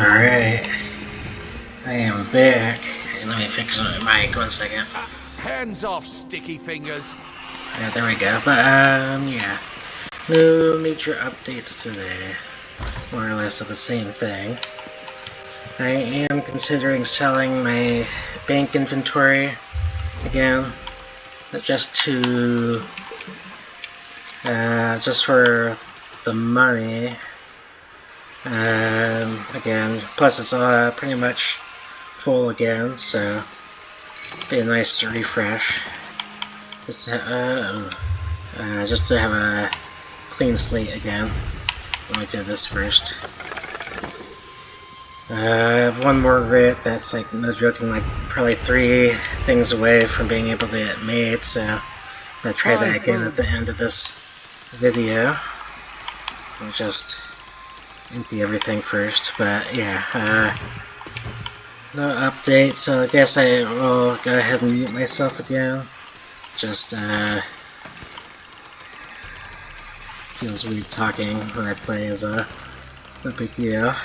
Alright, I am back. Let me fix my mic 1 second. Hands off, sticky fingers. Yeah, there we go. But, yeah. No major updates today. More or less of the same thing. I am considering selling my bank inventory again. Just for the money. Again, plus it's pretty much full again, so it'd be nice to refresh. Just to have a clean slate again. Let me do this first. I have one more grit that's, like, no joking, like probably 3 things away from being able to get made, so I'm gonna try that again at the end of this video. I'll just empty everything first, but yeah, no update, so I guess I will go ahead and mute myself again. Just feels weird talking when I play is no big deal.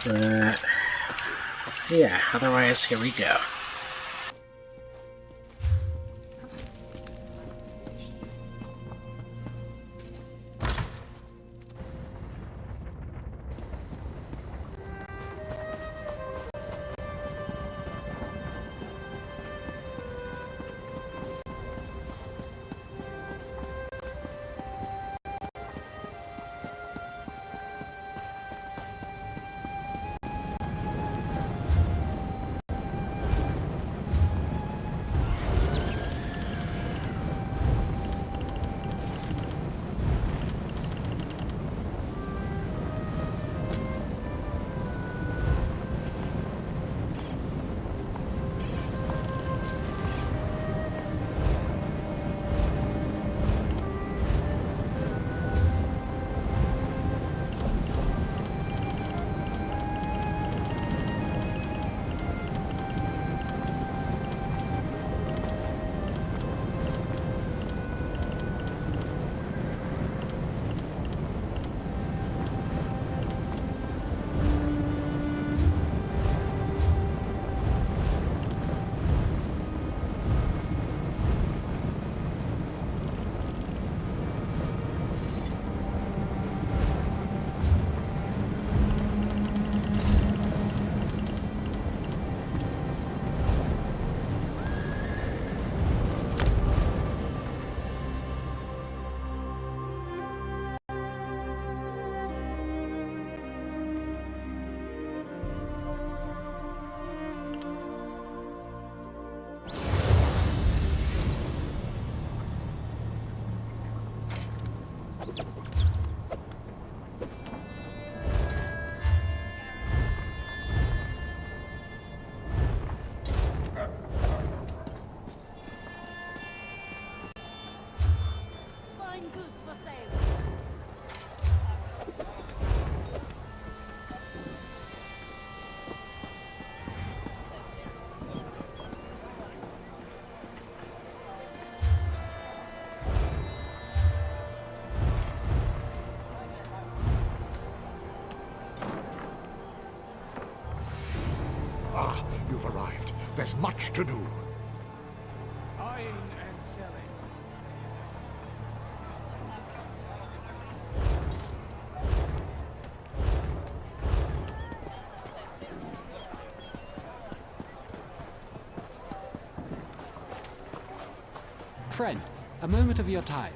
But yeah, otherwise here we go. Ah, you've arrived. There's much to do. Buying and selling. Friend, a moment of your time.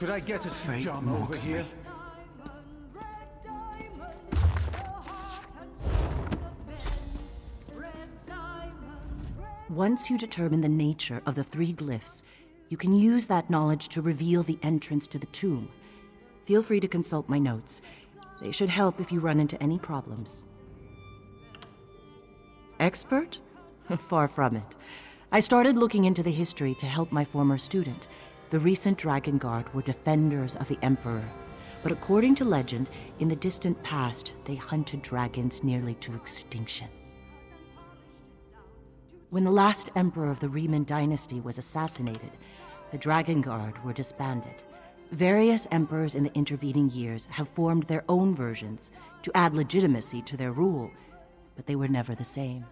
Could I get us Fate some over mocks here? me. Diamond, red diamond, the heart and soul of men. Red diamond, red. Once you determine the nature of the 3 glyphs, you can use that knowledge to reveal the entrance to the tomb. Feel free to consult my notes. They should help if you run into any problems. Expert? Far from it. I started looking into the history to help my former student. The recent Dragon Guard were defenders of the Emperor. But according to legend, in the distant past, they hunted dragons nearly to extinction. When the last emperor of the Riemann dynasty was assassinated, the Dragon Guard were disbanded. Various emperors in the intervening years have formed their own versions to add legitimacy to their rule, but they were never the same.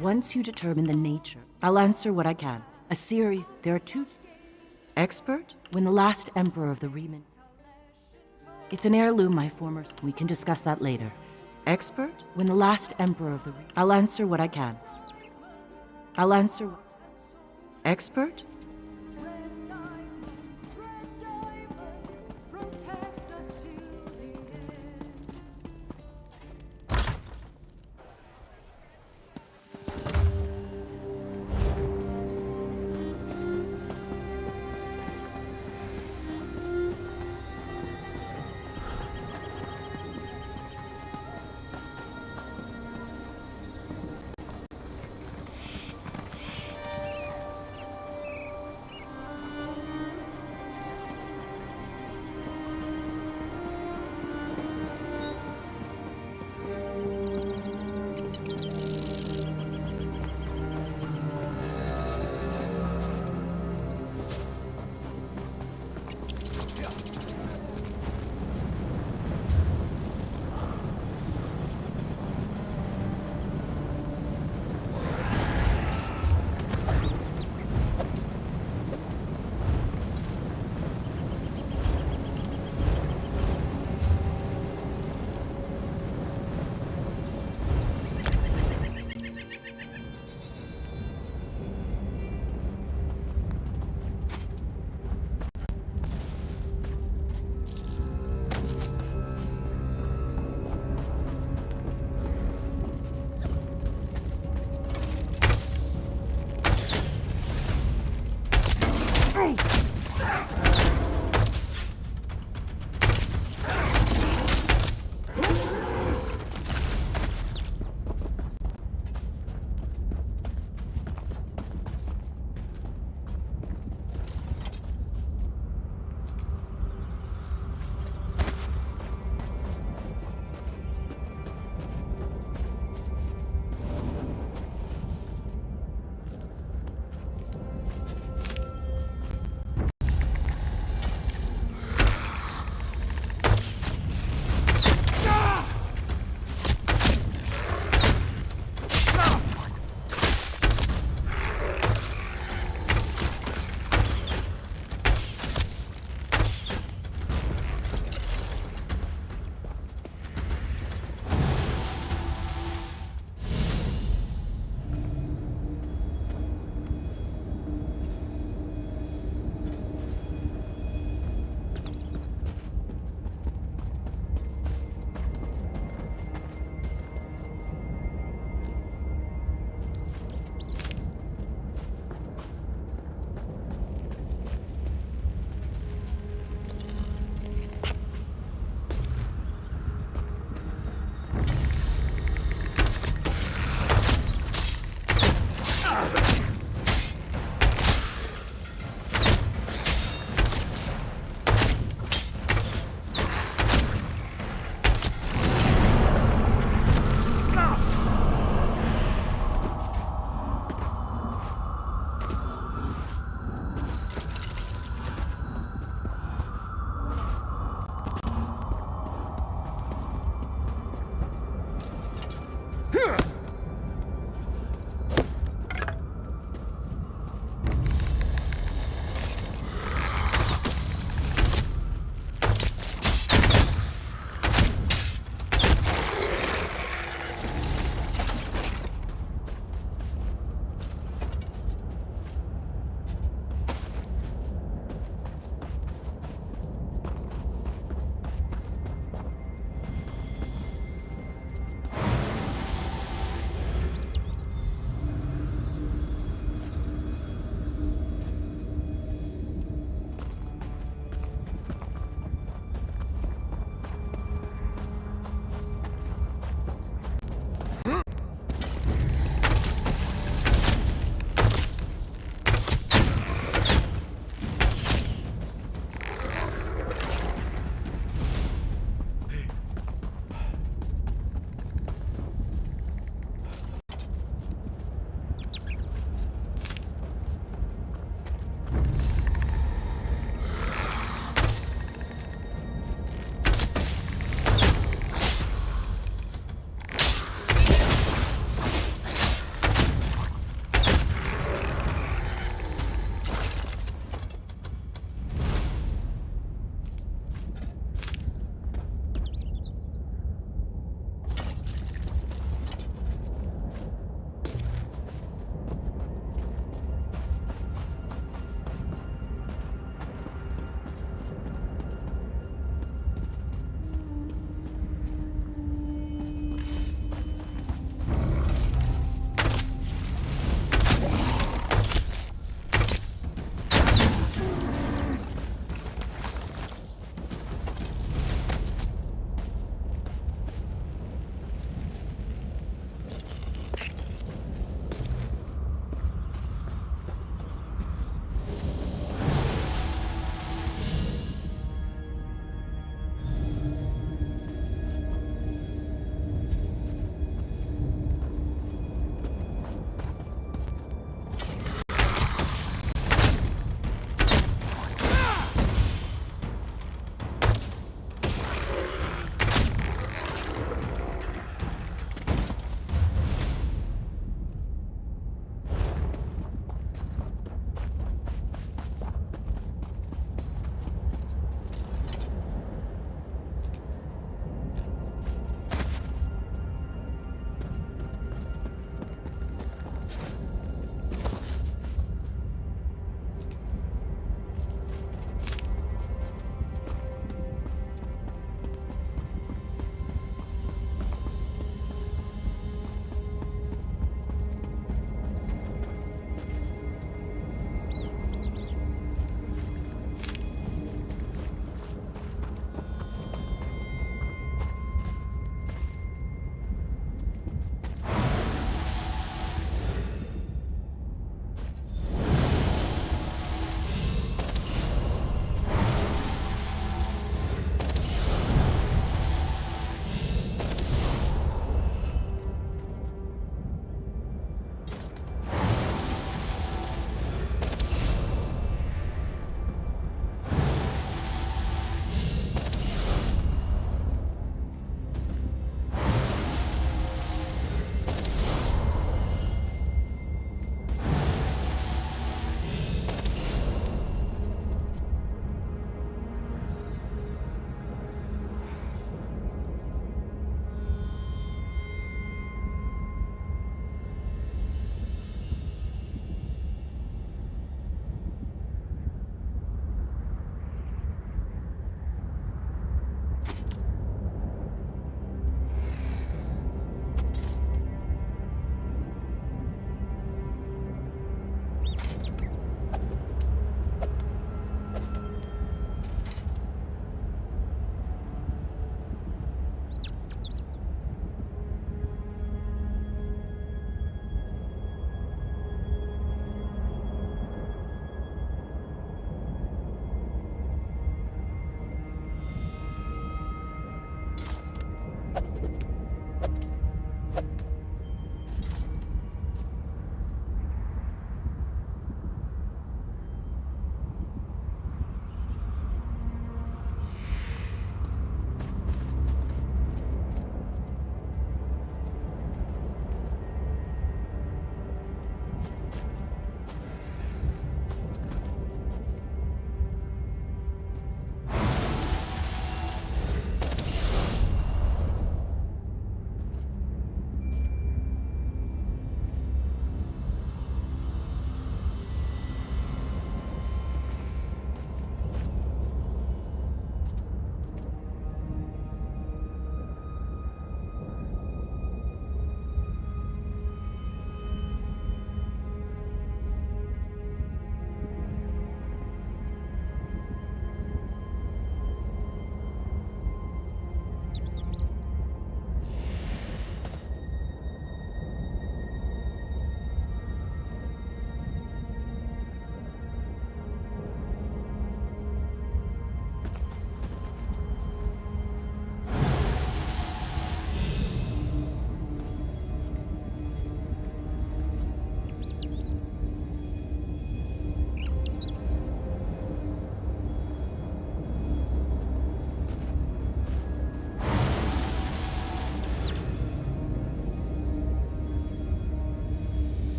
Once you determine the nature, I'll answer what I can. A series, there are 2. Expert? When the last emperor of the Riemann. It's an heirloom, my former. We can discuss that later. Expert? When the last emperor of the Riemann. I'll answer what I can. I'll answer. Expert? Red diamond, protect us to the end.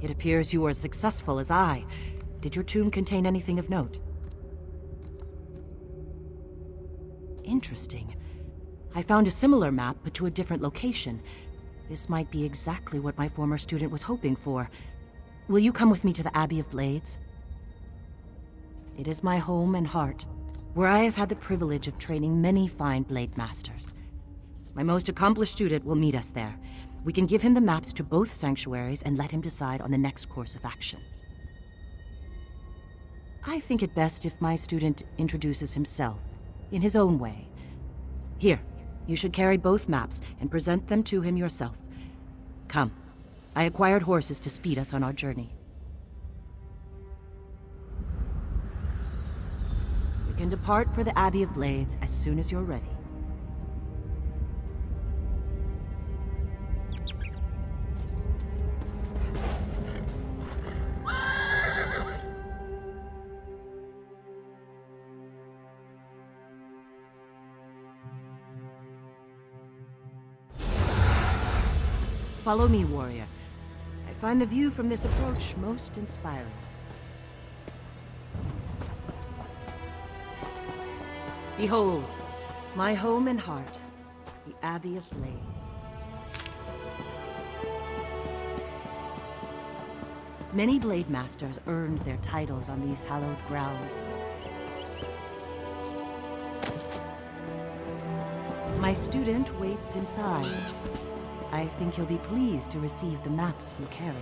It appears you were as successful as I. Did your tomb contain anything of note? Interesting. I found a similar map, but to a different location. This might be exactly what my former student was hoping for. Will you come with me to the Abbey of Blades? It is my home and heart, where I have had the privilege of training many fine blade masters. My most accomplished student will meet us there. We can give him the maps to both sanctuaries and let him decide on the next course of action. I think it best if my student introduces himself, in his own way. Here, you should carry both maps and present them to him yourself. Come, I acquired horses to speed us on our journey. We can depart for the Abbey of Blades as soon as you're ready. Follow me, warrior. I find the view from this approach most inspiring. Behold, my home and heart, the Abbey of Blades. Many blade masters earned their titles on these hallowed grounds. My student waits inside. I think he'll be pleased to receive the maps you carry.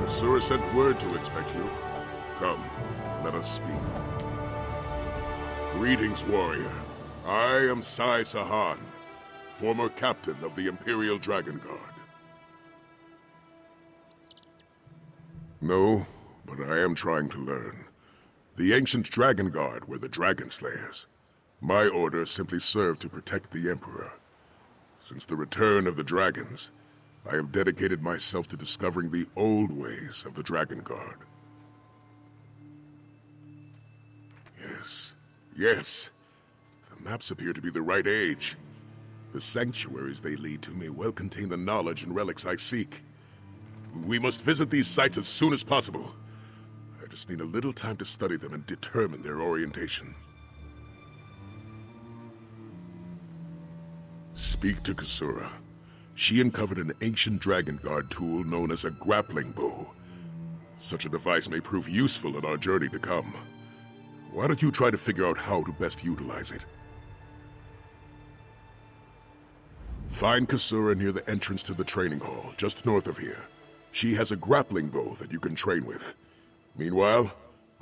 Kasura sent word to expect you. Come, let us speak. Greetings, warrior. I am Sai Sahan, former captain of the Imperial Dragon Guard. No, but I am trying to learn. The ancient Dragon Guard were the Dragon Slayers. My order simply served to protect the Emperor. Since the return of the dragons, I have dedicated myself to discovering the old ways of the Dragon Guard. Yes. The maps appear to be the right age. The sanctuaries they lead to may well contain the knowledge and relics I seek. We must visit these sites as soon as possible. I just need a little time to study them and determine their orientation. Speak to Kasura. She uncovered an ancient Dragon Guard tool known as a grappling bow. Such a device may prove useful in our journey to come. Why don't you try to figure out how to best utilize it? Find Kasura near the entrance to the training hall, just north of here. She has a grappling bow that you can train with. Meanwhile,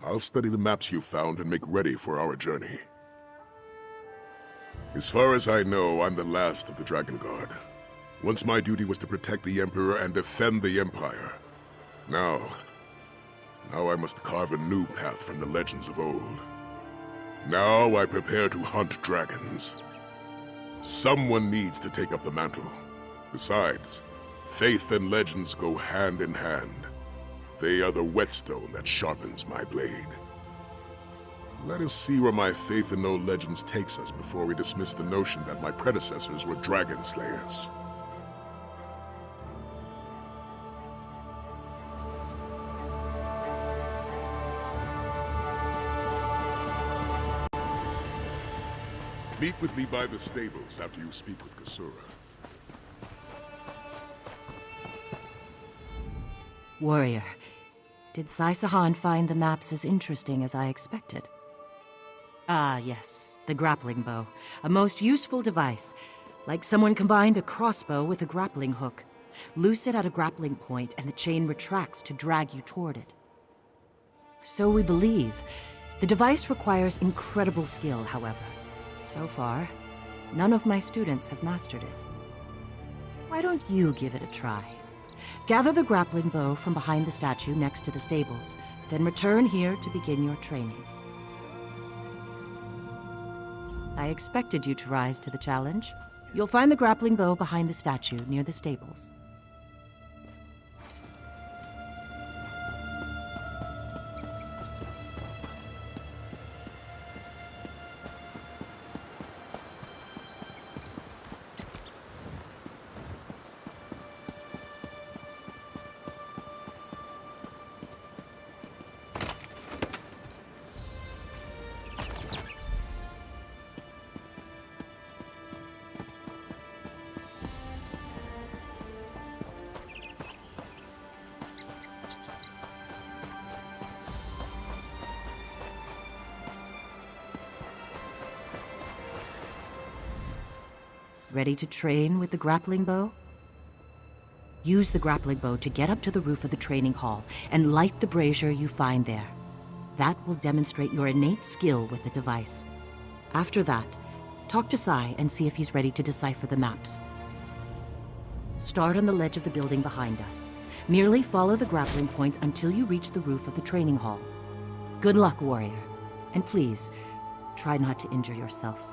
I'll study the maps you've found and make ready for our journey. As far as I know, I'm the last of the Dragon Guard. Once my duty was to protect the Emperor and defend the Empire. Now I must carve a new path from the legends of old. Now I prepare to hunt dragons. Someone needs to take up the mantle. Besides, faith and legends go hand in hand. They are the whetstone that sharpens my blade. Let us see where my faith in no legends takes us before we dismiss the notion that my predecessors were dragon slayers. Meet with me by the stables after you speak with Kasura. Warrior, did Sai Sahan find the maps as interesting as I expected? Ah, yes, the grappling bow. A most useful device. Like someone combined a crossbow with a grappling hook. Loose it at a grappling point and the chain retracts to drag you toward it. So we believe. The device requires incredible skill, however. So far, none of my students have mastered it. Why don't you give it a try? Gather the grappling bow from behind the statue next to the stables, then return here to begin your training. I expected you to rise to the challenge. You'll find the grappling bow behind the statue near the stables. Ready to train with the grappling bow? Use the grappling bow to get up to the roof of the training hall and light the brazier you find there. That will demonstrate your innate skill with the device. After that, talk to Sai and see if he's ready to decipher the maps. Start on the ledge of the building behind us. Merely follow the grappling points until you reach the roof of the training hall. Good luck, warrior. And please, try not to injure yourself.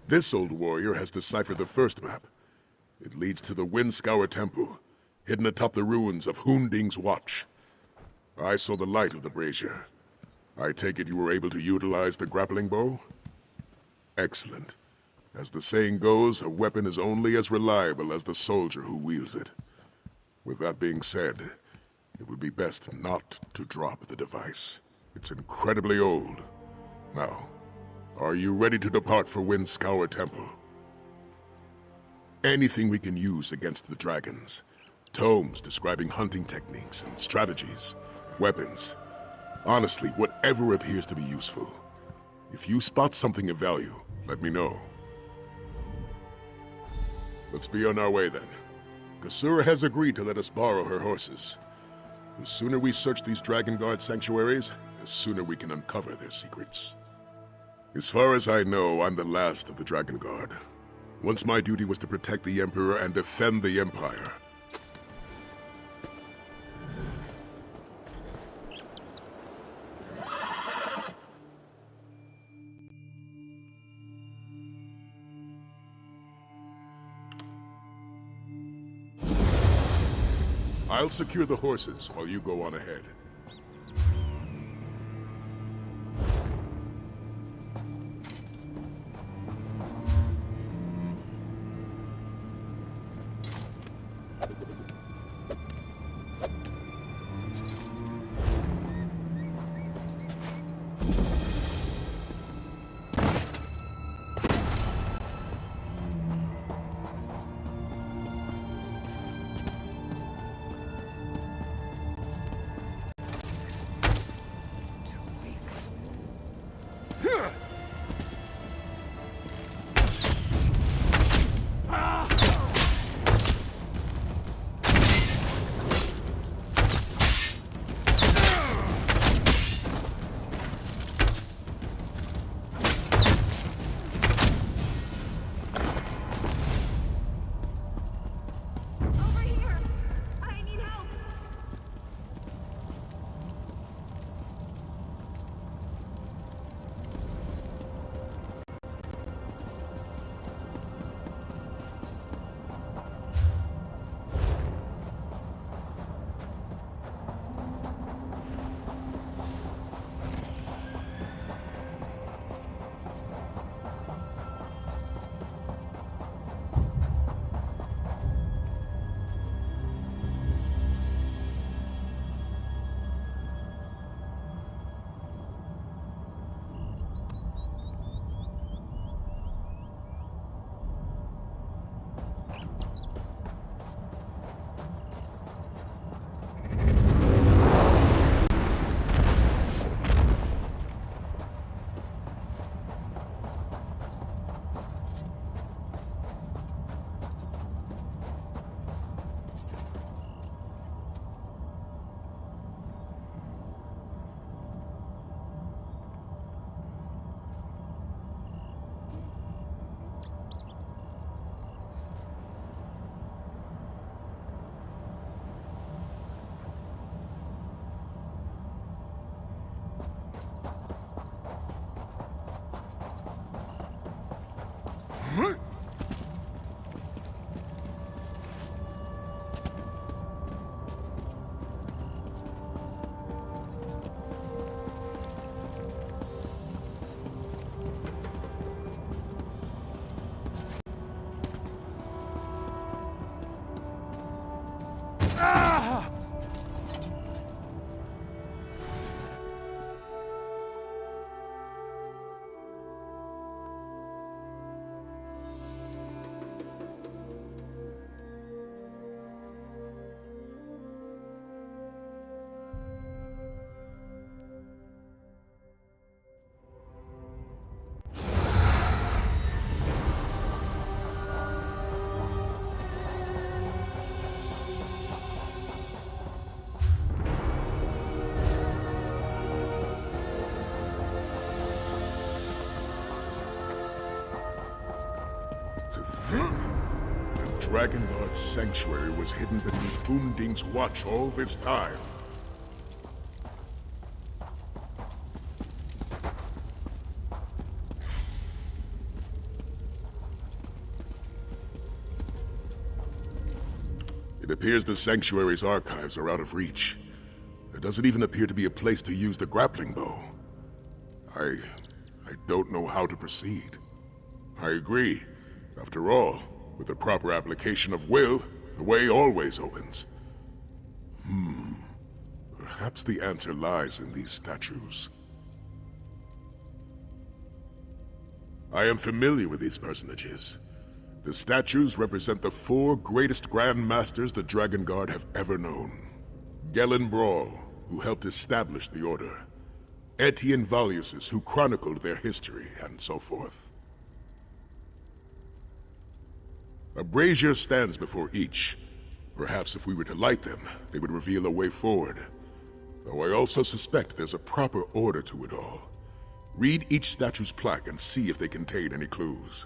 This old warrior has deciphered the first map. It leads to the Windscour Temple, hidden atop the ruins of Hunding's Watch. I saw the light of the brazier. I take it you were able to utilize the grappling bow? Excellent. As the saying goes, a weapon is only as reliable as the soldier who wields it. With that being said, it would be best not to drop the device. It's incredibly old. Now, are you ready to depart for Windscour Temple? anything we can use against the dragons. Tomes describing hunting techniques and strategies, weapons. Honestly, whatever appears to be useful. If you spot something of value, let me know. Let's be on our way then. Kasura has agreed to let us borrow her horses. The sooner we search these Dragon Guard sanctuaries, the sooner we can uncover their secrets. As far as I know, I'm the last of the Dragon Guard. Once my duty was to protect the Emperor and defend the Empire. I'll secure the horses while you go on ahead. Over here! I need help! To think that the Dragon Guard sanctuary was hidden beneath Umding's watch all this time. It appears the sanctuary's archives are out of reach. There doesn't even appear to be a place to use the grappling bow. I don't know how to proceed. I agree. After all, with the proper application of will, the way always opens. Perhaps the answer lies in these statues. I am familiar with these personages. The statues represent the 4 greatest Grand Masters the Dragon Guard have ever known. Gelen Brawl, who helped establish the Order. Etienne Valiusis, who chronicled their history, and so forth. A brazier stands before each. Perhaps if we were to light them, they would reveal a way forward. Though I also suspect there's a proper order to it all. Read each statue's plaque and see if they contain any clues.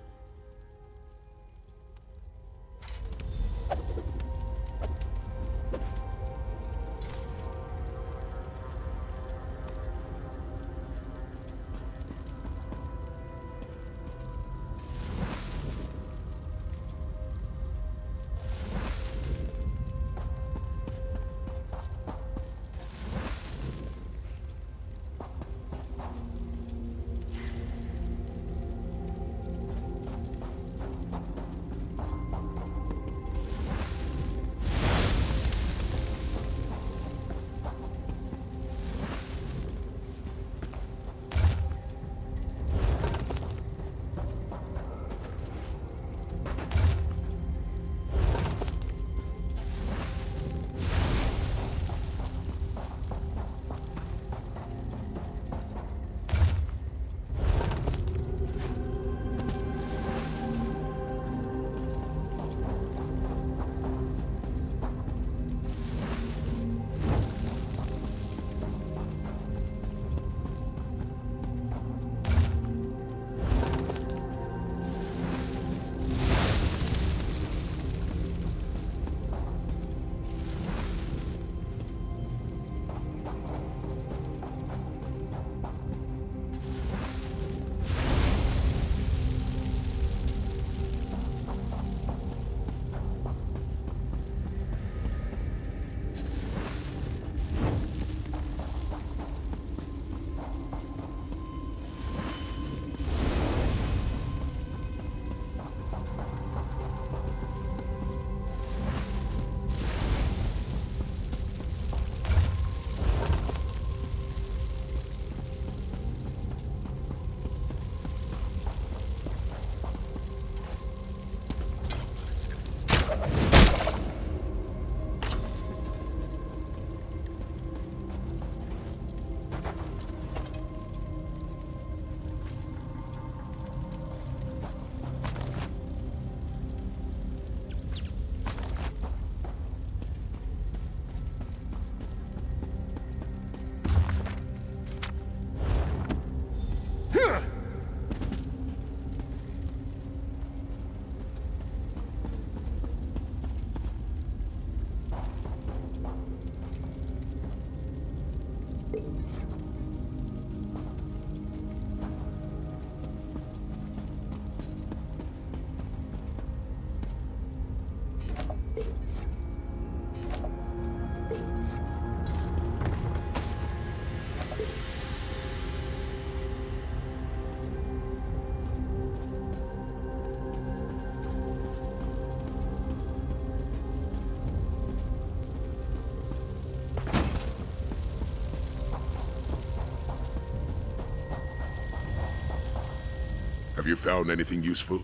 Have you found anything useful?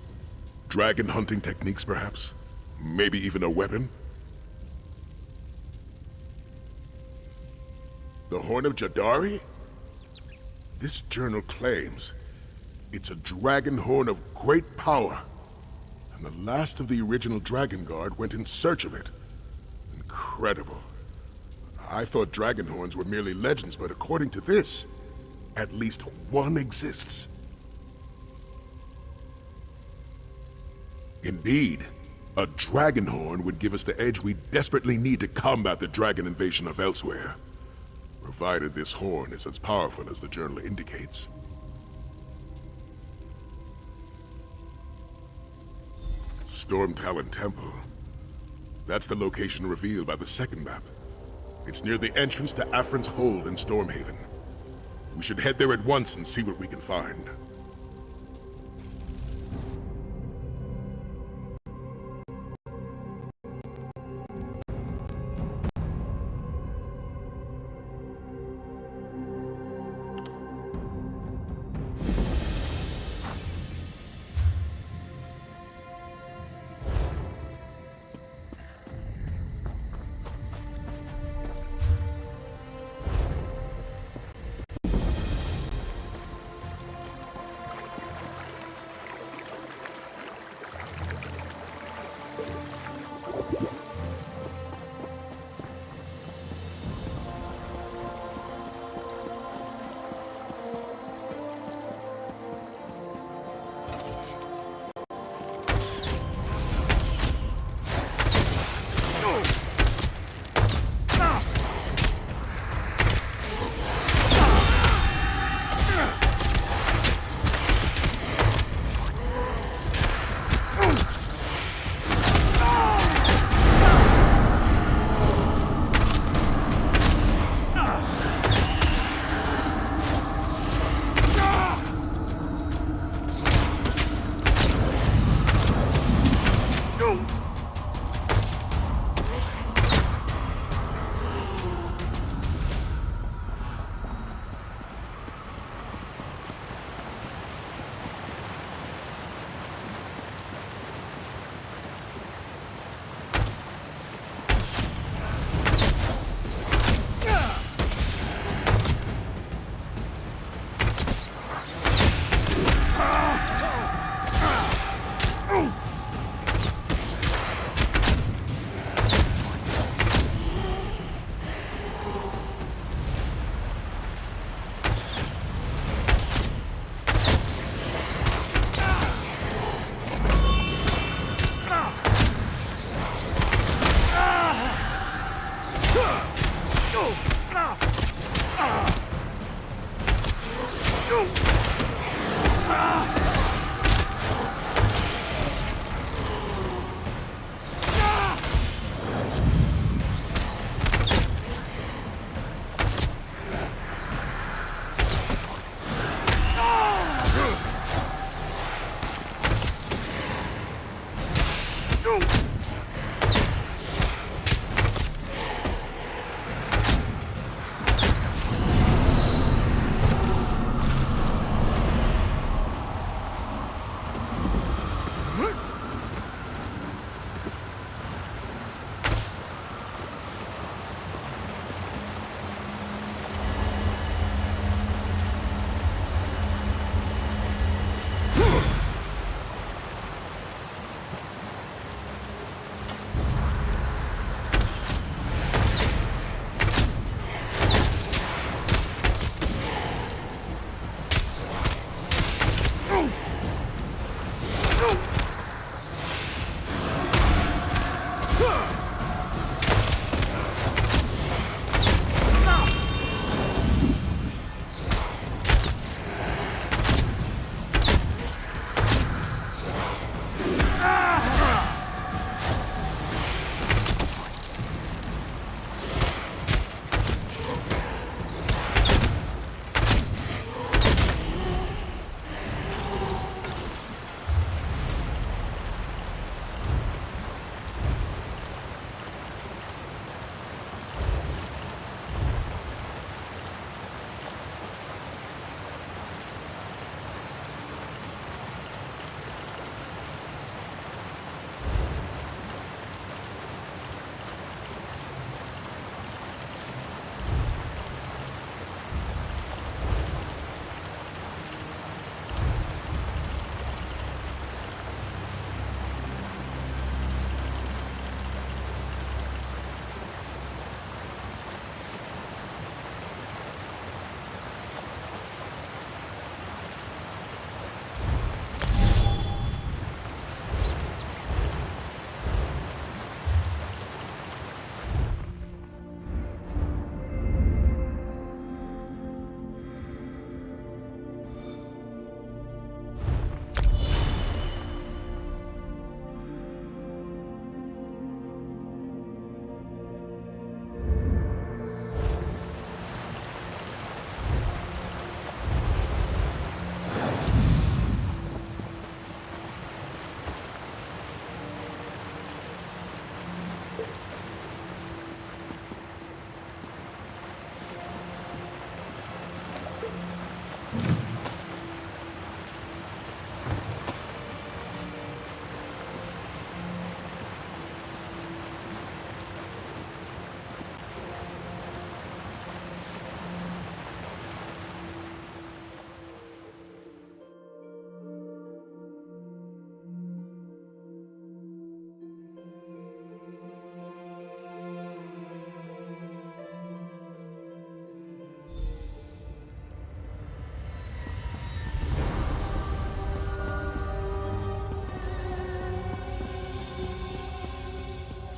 Dragon hunting techniques, perhaps? Maybe even a weapon? The Horn of Jadari? This journal claims it's a dragon horn of great power. And the last of the original Dragon Guard went in search of it. Incredible. I thought dragon horns were merely legends, but according to this, at least one exists. Indeed, a dragon horn would give us the edge we desperately need to combat the dragon invasion of elsewhere. Provided this horn is as powerful as the journal indicates. Stormtalon Temple. That's the location revealed by the second map. It's near the entrance to Afrin's Hold in Stormhaven. We should head there at once and see what we can find.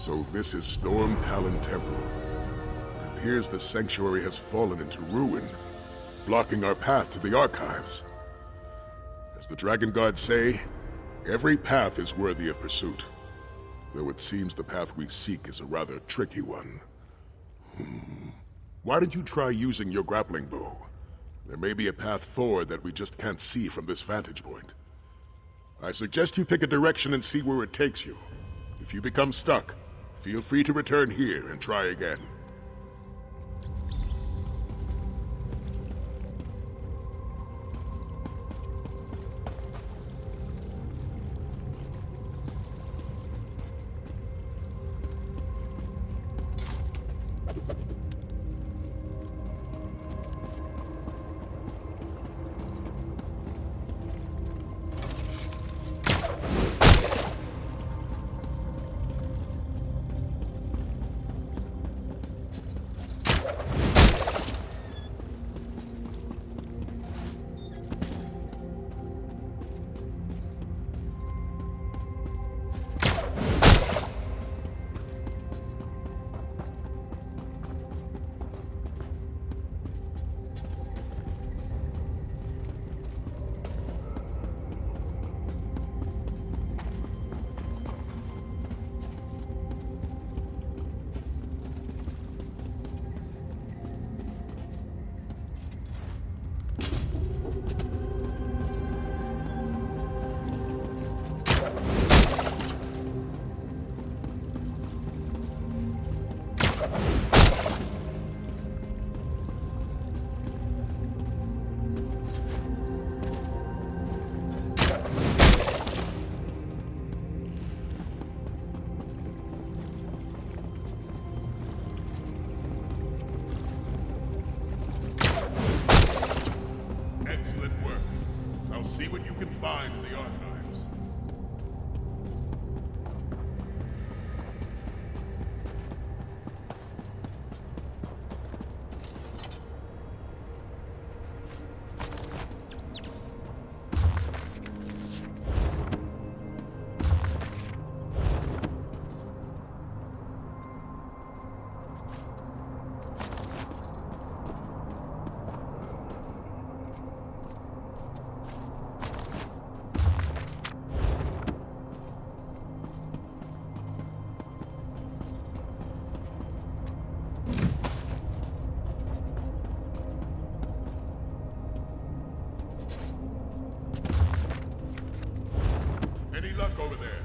So this is Storm Talon Temple. It appears the sanctuary has fallen into ruin, blocking our path to the archives. As the Dragon Guards say, every path is worthy of pursuit, though it seems the path we seek is a rather tricky one. Why don't you try using your grappling bow? There may be a path forward that we just can't see from this vantage point. I suggest you pick a direction and see where it takes you. If you become stuck, feel free to return here and try again. I'll see what you can find in the archives. Any luck over there?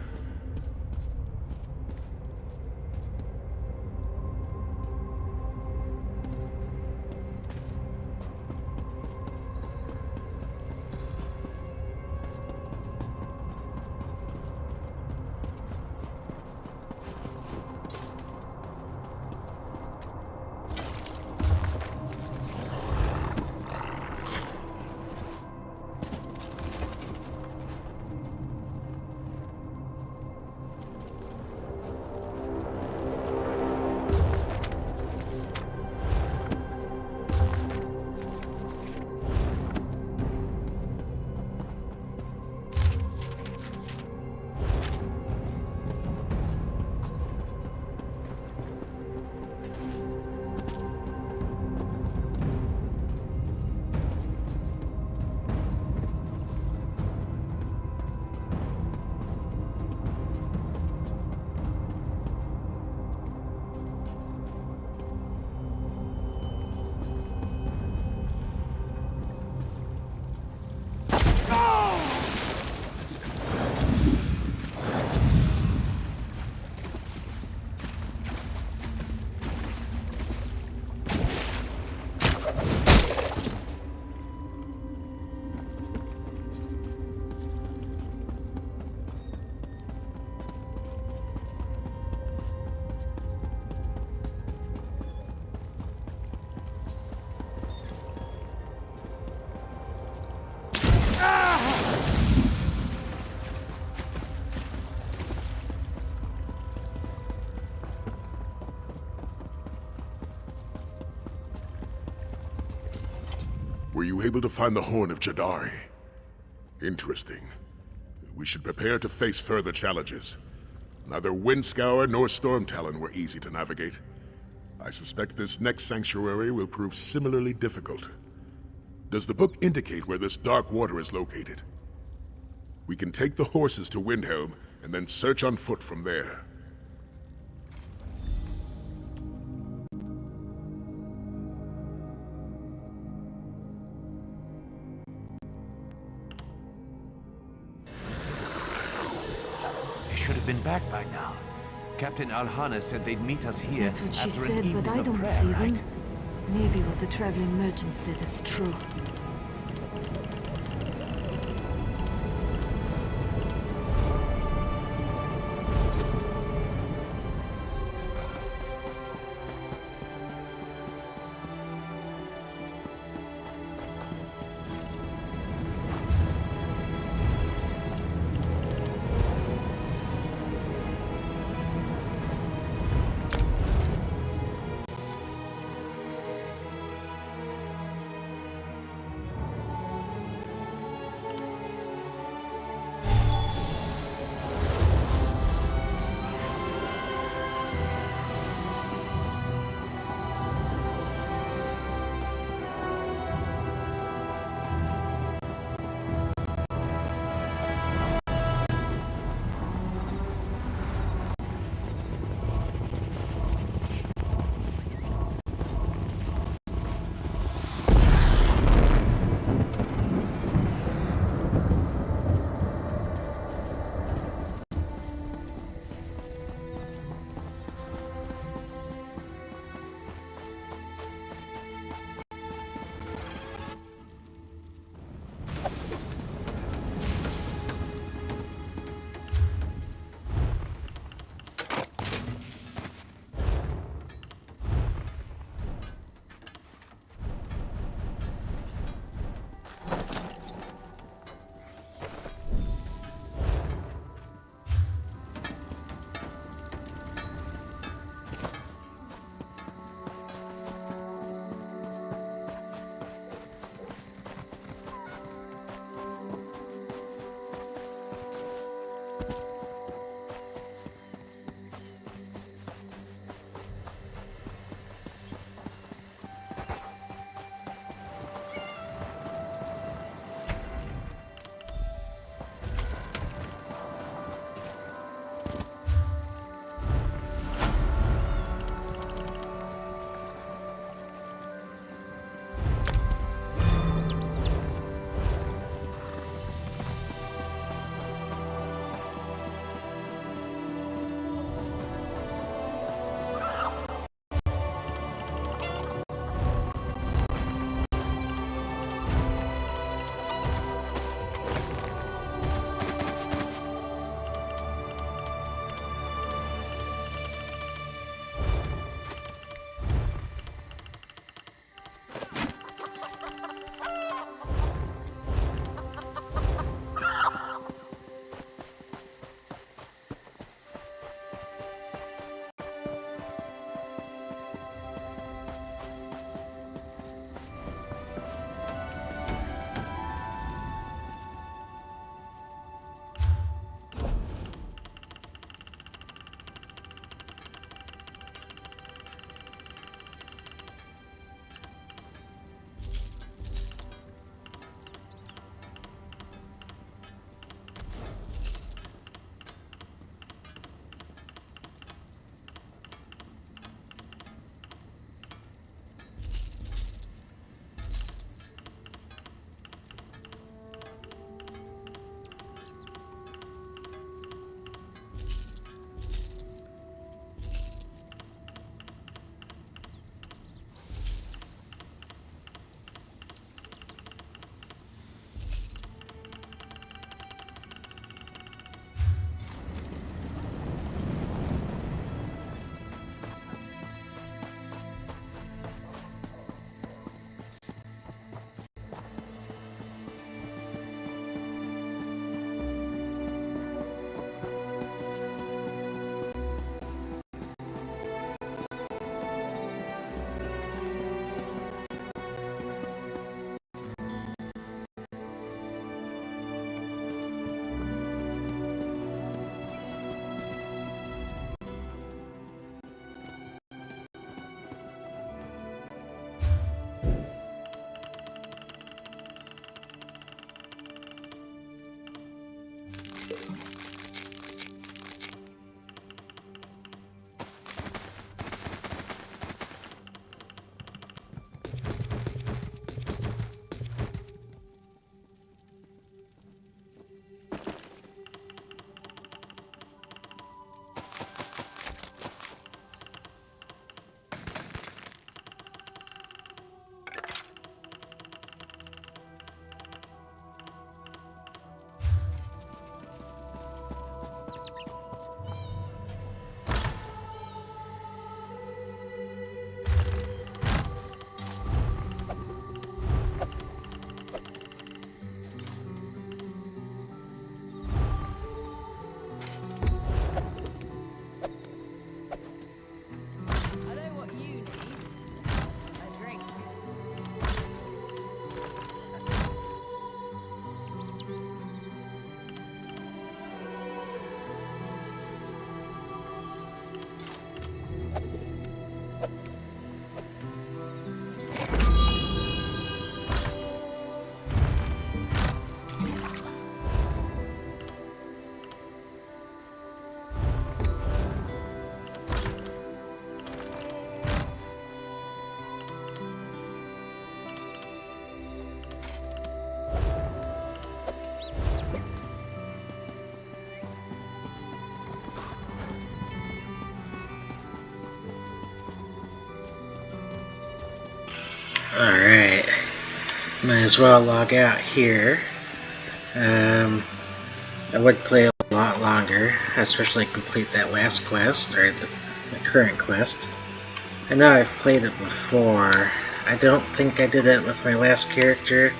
Were you able to find the Horn of Jadari? Interesting. We should prepare to face further challenges. Neither Windscour nor Stormtalon were easy to navigate. I suspect this next sanctuary will prove similarly difficult. Does the book indicate where this dark water is located? We can take the horses to Windhelm and then search on foot from there. They should have been back by now. Captain Alhana said they'd meet us here That's what she after an said, evening but I of don't prayer, see right? them. Maybe what the traveling merchant said is true. might as well log out here. I would play a lot longer, especially complete that last quest, or the current quest. I know I've played it before. I don't think I did it with my last character.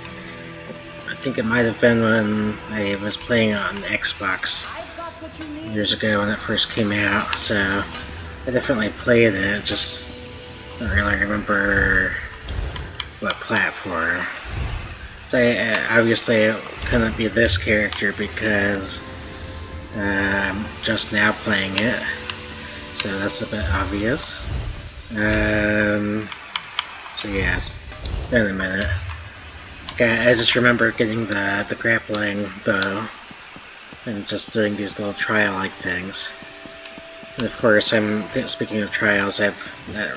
I think it might have been when I was playing on Xbox years ago when it first came out, so I definitely played it, just don't really remember what platform. So obviously it couldn't be this character because I'm just now playing it, so that's a bit obvious. So yeah, it's been a minute. I just remember getting the grappling bow and just doing these little trial-like things. And of course, speaking of trials, that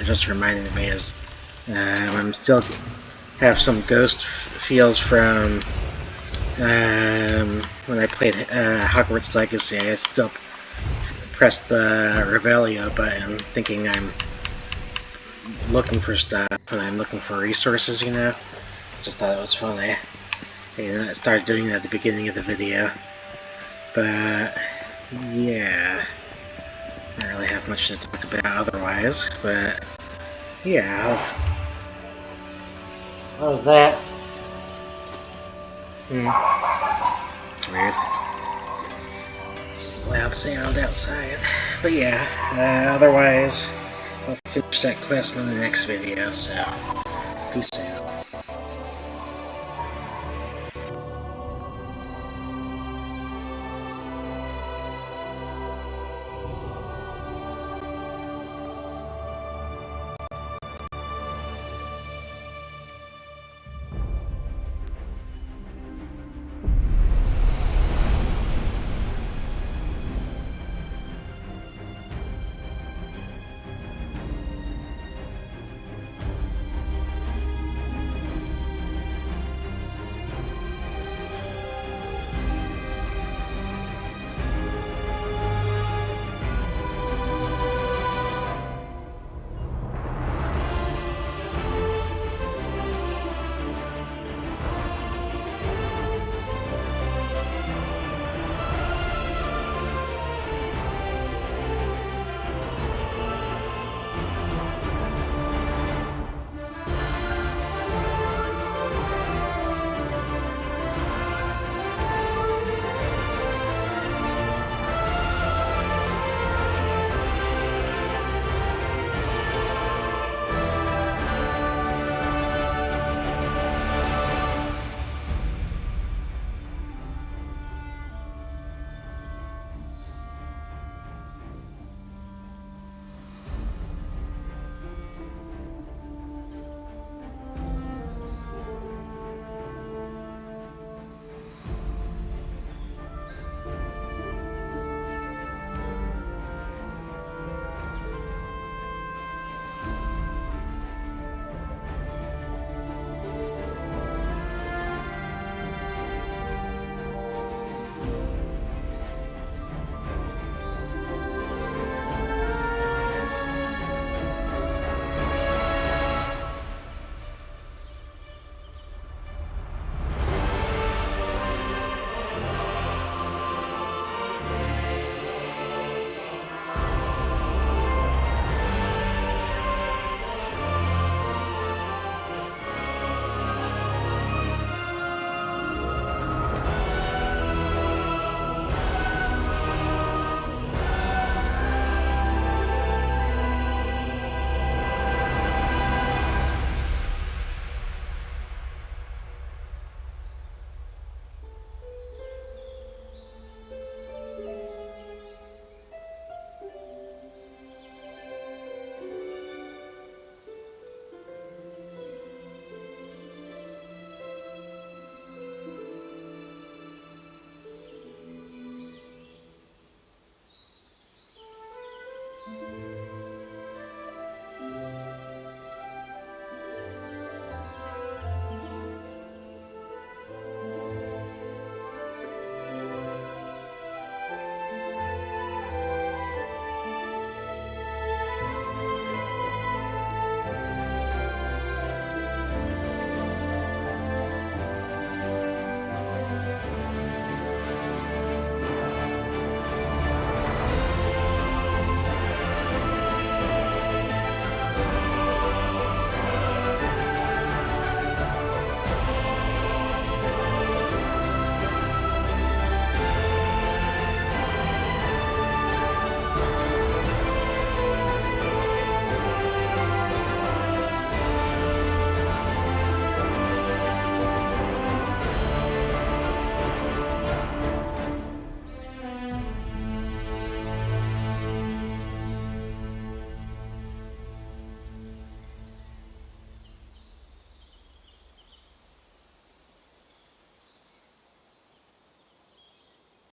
just reminded me is I'm still have some ghost feels from when I played Hogwarts Legacy. I still pressed the Revelio button thinking I'm looking for stuff and I'm looking for resources, you know? Just thought it was funny. And I started doing that at the beginning of the video. But yeah, I don't really have much to talk about otherwise, but yeah. What was that? Weird. Just loud sound outside. But yeah, otherwise, I'll finish that quest in the next video, so peace out.